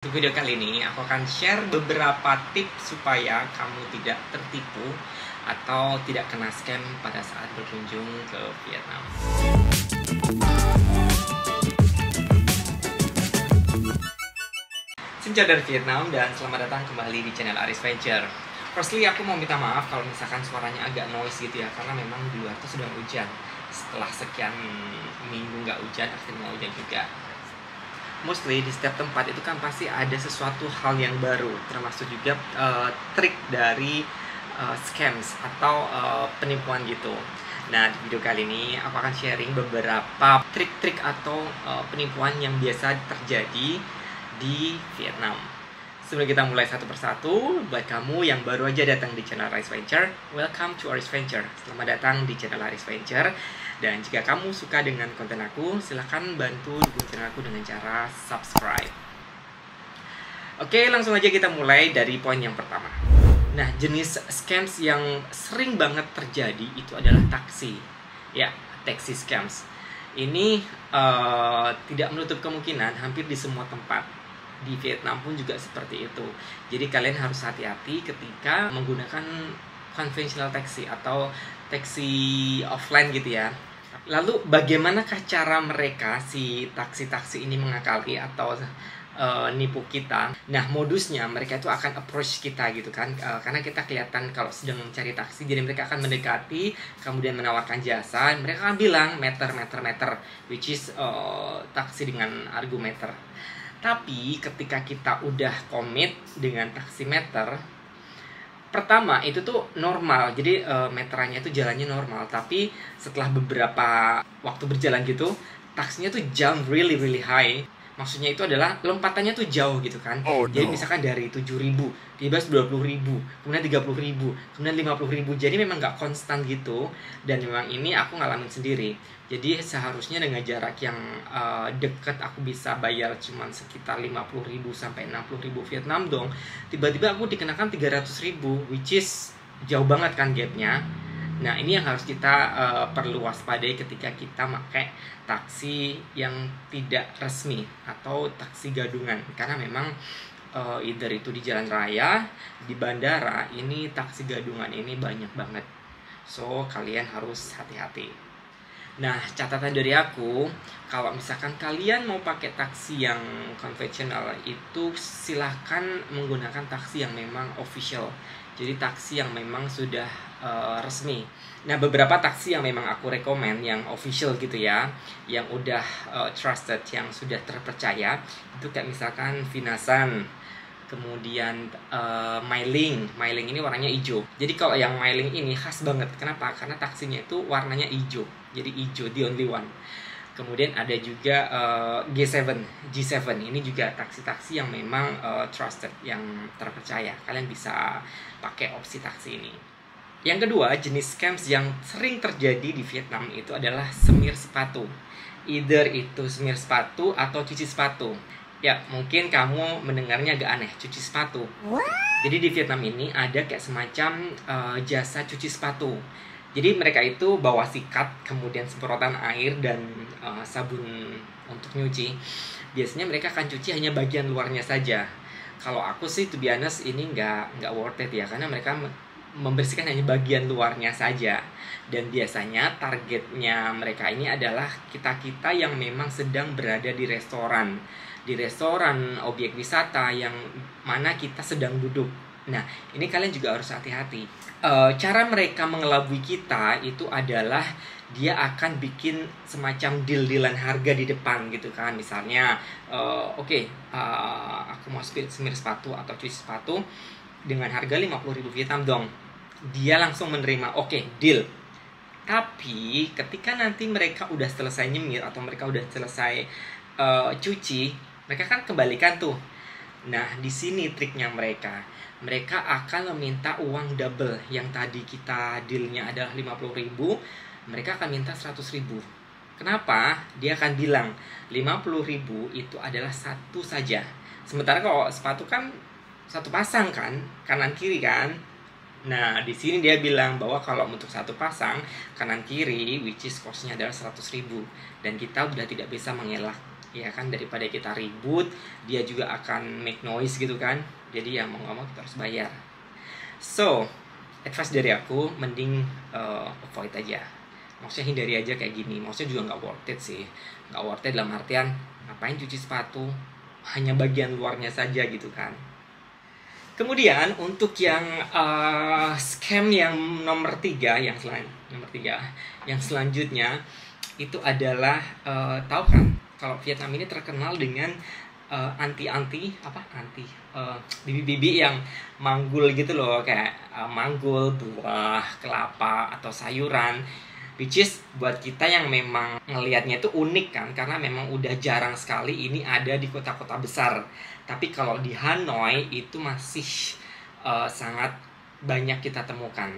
Untuk video kali ini, aku akan share beberapa tips supaya kamu tidak tertipu atau tidak kena scam pada saat berkunjung ke Vietnam. Xin chào dari Vietnam dan selamat datang kembali di channel Aris Venture. Firstly, aku mau minta maaf kalau misalkan suaranya agak noise gitu ya, karena memang di luar tuh sedang hujan. Setelah sekian minggu nggak hujan, akhirnya hujan juga. Mostly di setiap tempat itu kan pasti ada sesuatu hal yang baru, termasuk juga trik dari scams atau penipuan gitu. Nah, di video kali ini aku akan sharing beberapa trik-trik atau penipuan yang biasa terjadi di Vietnam. Sebelum kita mulai satu persatu, buat kamu yang baru aja datang di channel Aris Venture, welcome to Aris Venture. Selamat datang di channel Aris Venture. Dan jika kamu suka dengan konten aku, silahkan bantu dukung channel aku dengan cara subscribe. Oke, langsung aja kita mulai dari poin yang pertama. Nah, jenis scams yang sering banget terjadi itu adalah taksi. Ya, taxi scams. Ini tidak menutup kemungkinan hampir di semua tempat. Di Vietnam pun juga seperti itu. Jadi kalian harus hati-hati ketika menggunakan konvensional taxi atau taxi offline gitu ya. Lalu bagaimanakah cara mereka si taksi-taksi ini mengakali atau nipu kita? Nah, modusnya mereka itu akan approach kita gitu kan, karena kita kelihatan kalau sedang mencari taksi, jadi mereka akan mendekati, kemudian menawarkan jasa. Mereka akan bilang meter, which is taksi dengan argometer. Tapi ketika kita udah komit dengan taksimeter, pertama itu tuh normal, jadi meterannya itu jalannya normal. Tapi setelah beberapa waktu berjalan gitu, taksinya tuh jump really high. Maksudnya itu adalah lompatannya tuh jauh gitu kan. Jadi misalkan dari 7.000, tiba-tiba 20.000, kemudian 30.000, kemudian 50.000. Jadi memang nggak konstan gitu. Dan memang ini aku ngalamin sendiri. Jadi seharusnya dengan jarak yang dekat aku bisa bayar cuma sekitar 50.000 sampai 60.000 Vietnam dong. Tiba-tiba aku dikenakan 300.000, which is jauh banget kan gapnya. Nah, ini yang harus kita perlu waspadai ketika kita pakai taksi yang tidak resmi atau taksi gadungan. Karena memang either itu di jalan raya, di bandara, ini taksi gadungan ini banyak banget. So, kalian harus hati-hati. Nah, catatan dari aku, kalau misalkan kalian mau pakai taksi yang konvensional itu silahkan menggunakan taksi yang memang official. Jadi taksi yang memang sudah resmi. Nah, beberapa taksi yang memang aku rekomen yang official gitu ya, yang udah trusted, yang sudah terpercaya, itu kayak misalkan Vinasan, kemudian Myling ini warnanya hijau. Jadi kalau yang Myling ini khas banget. Kenapa? Karena taksinya itu warnanya hijau. Jadi hijau, the only one. Kemudian ada juga G7 ini juga taksi-taksi yang memang trusted, yang terpercaya. Kalian bisa pakai opsi taksi ini. Yang kedua, jenis scams yang sering terjadi di Vietnam itu adalah semir sepatu. Either itu semir sepatu atau cuci sepatu. Ya, mungkin kamu mendengarnya agak aneh, cuci sepatu. Jadi di Vietnam ini ada kayak semacam jasa cuci sepatu. Jadi mereka itu bawa sikat, kemudian semprotan air dan sabun untuk nyuci. Biasanya mereka akan cuci hanya bagian luarnya saja. Kalau aku sih, to be honest, ini nggak worth it ya, karena mereka membersihkan hanya bagian luarnya saja. Dan biasanya targetnya mereka ini adalah kita-kita yang memang sedang berada di restoran objek wisata yang mana kita sedang duduk. Nah, ini kalian juga harus hati-hati. Cara mereka mengelabui kita itu adalah dia akan bikin semacam deal-dealan harga di depan gitu kan. Misalnya, aku mau semir sepatu atau cuci sepatu dengan harga 50.000 Vietnam dong. Dia langsung menerima, deal. Tapi ketika nanti mereka udah selesai nyemir atau mereka udah selesai cuci, mereka kan kembalikan tuh. Nah, di sini triknya mereka. Mereka akan meminta uang double. Yang tadi kita dealnya adalah 50.000, mereka akan minta 100.000. Kenapa? Dia akan bilang 50.000 itu adalah satu saja. Sementara kalau sepatu kan satu pasang kan, kanan kiri kan. Nah, di sini dia bilang bahwa kalau untuk satu pasang kanan kiri, which is cost-nya adalah 100.000, dan kita udah tidak bisa mengelak ya kan, daripada kita ribut, dia juga akan make noise gitu kan. Jadi ya mau nggak mau kita harus bayar. So advice dari aku, mending avoid aja. Maksudnya hindari aja kayak gini. Maksudnya juga nggak worth it sih. Nggak worth it dalam artian ngapain cuci sepatu, hanya bagian luarnya saja gitu kan. Kemudian untuk yang scam yang nomor 3, yang selanjutnya itu adalah tahu kan kalau Vietnam ini terkenal dengan anti bibi-bibi yang manggul gitu loh, kayak manggul buah, kelapa atau sayuran, which is buat kita yang memang ngelihatnya itu unik kan, karena memang udah jarang sekali ini ada di kota-kota besar. Tapi kalau di Hanoi itu masih sangat banyak kita temukan.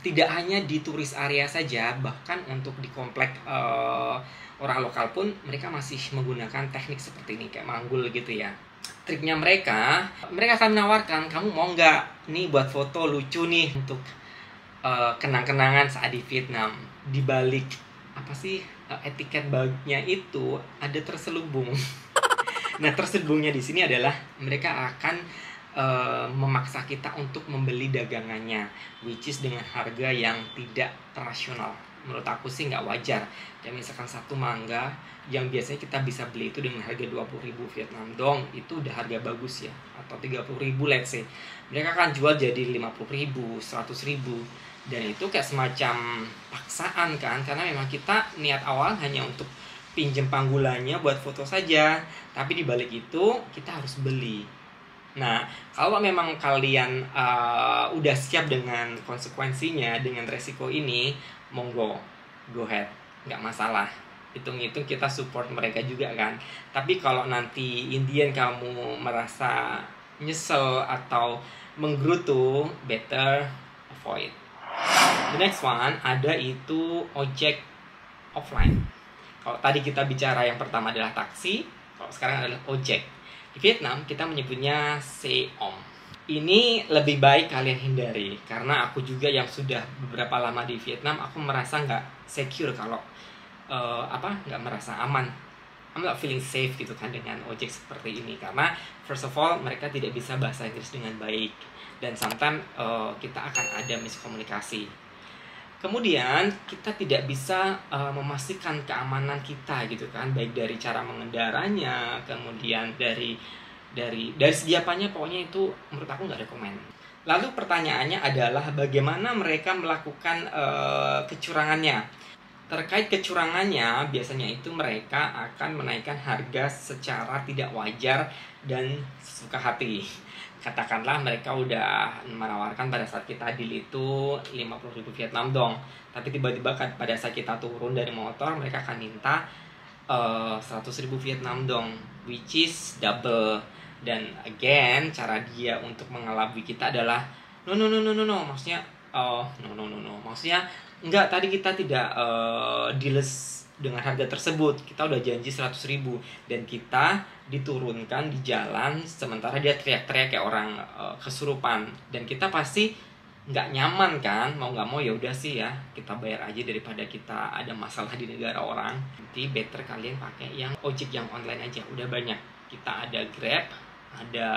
Tidak hanya di turis area saja, bahkan untuk di komplek orang lokal pun mereka masih menggunakan teknik seperti ini, kayak manggul gitu ya. Triknya mereka akan menawarkan, kamu mau nggak nih buat foto lucu nih untuk kenang-kenangan saat di Vietnam. Di balik etiket bagnya itu ada terselubung. Nah, terselubungnya di sini adalah mereka akan memaksa kita untuk membeli dagangannya, which is dengan harga yang tidak rasional. Menurut aku sih nggak wajar. Kayak misalkan satu mangga yang biasanya kita bisa beli itu dengan harga 20.000 Vietnam dong, itu udah harga bagus ya, atau 30.000 let's say. Mereka akan jual jadi 50.000, 100.000, dan itu kayak semacam paksaan kan, karena memang kita niat awal hanya untuk pinjem panggulannya buat foto saja, tapi di balik itu kita harus beli. Nah, kalau memang kalian udah siap dengan konsekuensinya, dengan resiko ini, monggo, go ahead, nggak masalah. Hitung-hitung kita support mereka juga kan. Tapi kalau nanti Indian kamu merasa nyesel atau menggerutu, better avoid. The next one ada itu ojek offline. Kalau tadi kita bicara yang pertama adalah taksi, kalau sekarang adalah ojek. Di Vietnam kita menyebutnya xe ôm. Ini lebih baik kalian hindari, karena aku juga yang sudah beberapa lama di Vietnam, aku merasa nggak secure kalau nggak merasa aman. I'm not feeling safe gitu kan dengan ojek seperti ini, karena first of all mereka tidak bisa bahasa Inggris dengan baik, dan sometimes kita akan ada miskomunikasi. Kemudian kita tidak bisa memastikan keamanan kita gitu kan, baik dari cara mengendaranya, kemudian dari segi apanya, pokoknya itu menurut aku nggak rekomen. Lalu pertanyaannya adalah bagaimana mereka melakukan kecurangannya. Terkait kecurangannya, biasanya itu mereka akan menaikkan harga secara tidak wajar dan sesuka hati. Katakanlah mereka udah menawarkan pada saat kita deal itu 50.000 Vietnam dong, tapi tiba-tiba pada saat kita turun dari motor mereka akan minta 100.000 Vietnam dong, which is double. Dan again, cara dia untuk mengelabui kita adalah no, maksudnya maksudnya enggak, tadi kita tidak deals dengan harga tersebut, kita udah janji 100.000 dan kita diturunkan di jalan sementara dia teriak-teriak kayak orang kesurupan, dan kita pasti nggak nyaman kan, mau nggak mau ya udah sih ya kita bayar aja daripada kita ada masalah di negara orang. Jadi better kalian pakai yang ojek yang online aja, udah banyak. Kita ada Grab, ada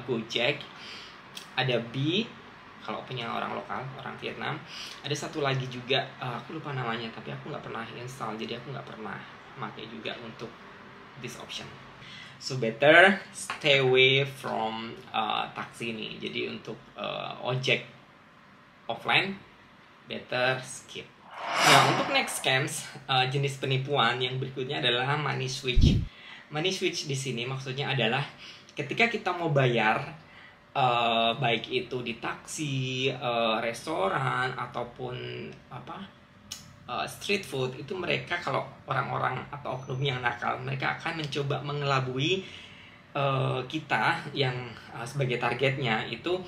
Gojek, ada Bee kalau punya orang lokal, orang Vietnam. Ada satu lagi juga, aku lupa namanya, tapi aku nggak pernah install, jadi aku nggak pernah pakai juga untuk this option. So better stay away from taksi ini. Jadi untuk ojek offline, better skip. Nah, untuk next scams, jenis penipuan yang berikutnya adalah money switch. Money switch di sini maksudnya adalah ketika kita mau bayar, baik itu di taksi, restoran ataupun street food, itu mereka kalau orang-orang atau oknum yang nakal, mereka akan mencoba mengelabui kita yang sebagai targetnya. Itu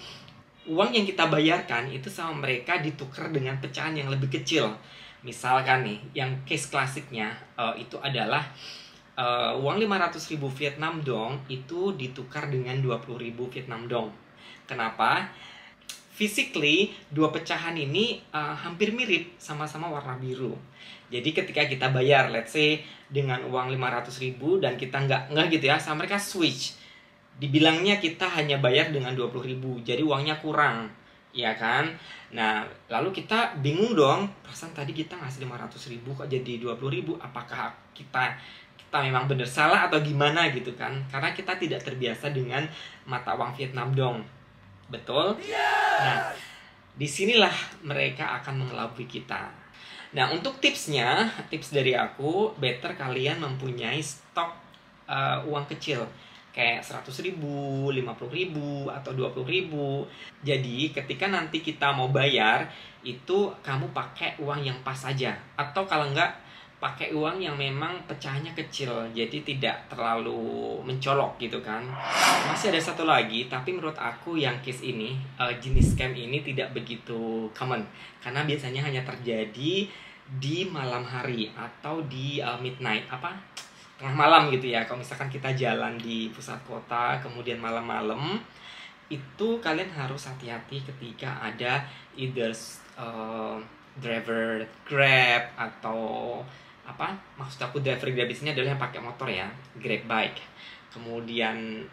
uang yang kita bayarkan itu sama mereka ditukar dengan pecahan yang lebih kecil. Misalkan nih, yang case klasiknya itu adalah uang 500.000 Vietnam dong itu ditukar dengan 20.000 Vietnam dong. Kenapa? physically dua pecahan ini hampir mirip, sama-sama warna biru. Jadi ketika kita bayar, let's say dengan uang 500.000 dan kita nggak gitu ya, sama mereka switch. Dibilangnya kita hanya bayar dengan 20.000, jadi uangnya kurang, ya kan? Nah, lalu kita bingung dong, perasaan tadi kita ngasih 500.000 kok jadi 20.000, apakah kita memang benar salah atau gimana gitu kan? Karena kita tidak terbiasa dengan mata uang Vietnam dong. Betul? Nah, disinilah mereka akan mengelabui kita. Nah, untuk tipsnya, tips dari aku, better kalian mempunyai stok uang kecil kayak 100.000, 50.000, atau 20.000. Jadi ketika nanti kita mau bayar, itu kamu pakai uang yang pas saja. Atau kalau enggak, pakai uang yang memang pecahannya kecil, jadi tidak terlalu mencolok gitu kan. Masih ada satu lagi, tapi menurut aku yang case ini, jenis scam ini tidak begitu common. Karena biasanya hanya terjadi di malam hari atau di midnight, tengah malam gitu ya. Kalau misalkan kita jalan di pusat kota kemudian malam-malam, itu kalian harus hati-hati ketika ada either driver Grab atau maksud aku driver Grab di sini adalah yang pakai motor ya, Grab bike. Kemudian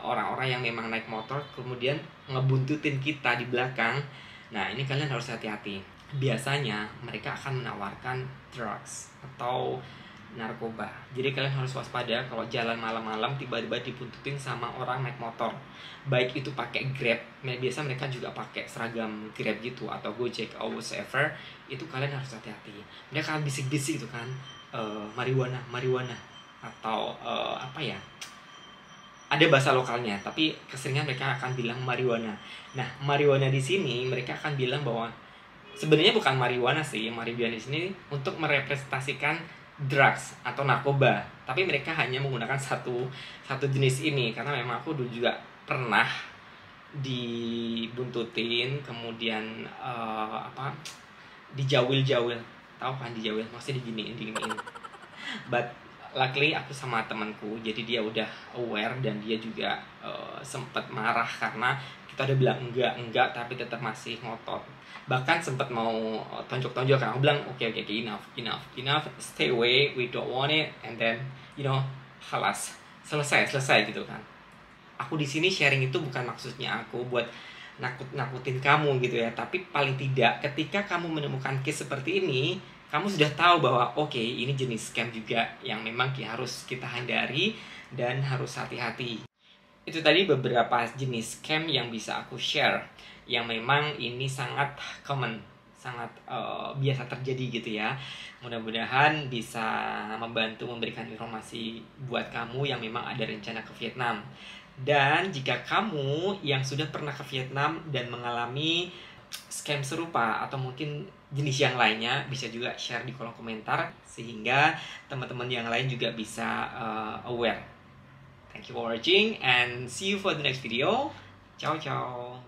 orang-orang yang memang naik motor kemudian ngebuntutin kita di belakang. Nah, ini kalian harus hati-hati. Biasanya mereka akan menawarkan drugs atau narkoba. Jadi kalian harus waspada kalau jalan malam-malam tiba-tiba dibuntutin sama orang naik motor. Baik itu pakai Grab, biasa mereka juga pakai seragam Grab gitu atau Gojek or whatever. Itu kalian harus hati-hati. Mereka akan bisik-bisik itu kan, marijuana atau ada bahasa lokalnya, tapi keseringan mereka akan bilang marijuana. Nah, marijuana di sini mereka akan bilang bahwa sebenarnya bukan marijuana sih. Marijuana di sini untuk merepresentasikan drugs atau narkoba, tapi mereka hanya menggunakan satu jenis ini. Karena memang aku dulu juga pernah dibuntutin, kemudian dijawil, tahu kan dijawil, maksudnya diginiin. But luckily aku sama temanku, jadi dia udah aware dan dia juga sempat marah karena kita udah bilang enggak, tapi tetap masih ngotot. Bahkan sempat mau tonjok-tonjok kan. Aku bilang oke, enough, stay away, we don't want it, and then halas, selesai gitu kan. Aku di sini sharing itu bukan maksudnya aku buat nakutin kamu gitu ya, tapi paling tidak ketika kamu menemukan case seperti ini, kamu sudah tahu bahwa oke, ini jenis scam juga yang memang harus kita hindari dan harus hati-hati. Itu tadi beberapa jenis scam yang bisa aku share, yang memang ini sangat common, sangat biasa terjadi gitu ya. Mudah-mudahan bisa membantu memberikan informasi buat kamu yang memang ada rencana ke Vietnam. Dan jika kamu yang sudah pernah ke Vietnam dan mengalami scam serupa atau mungkin jenis yang lainnya, bisa juga share di kolom komentar sehingga teman-teman yang lain juga bisa aware. Thank you for watching and see you for the next video. Ciao ciao.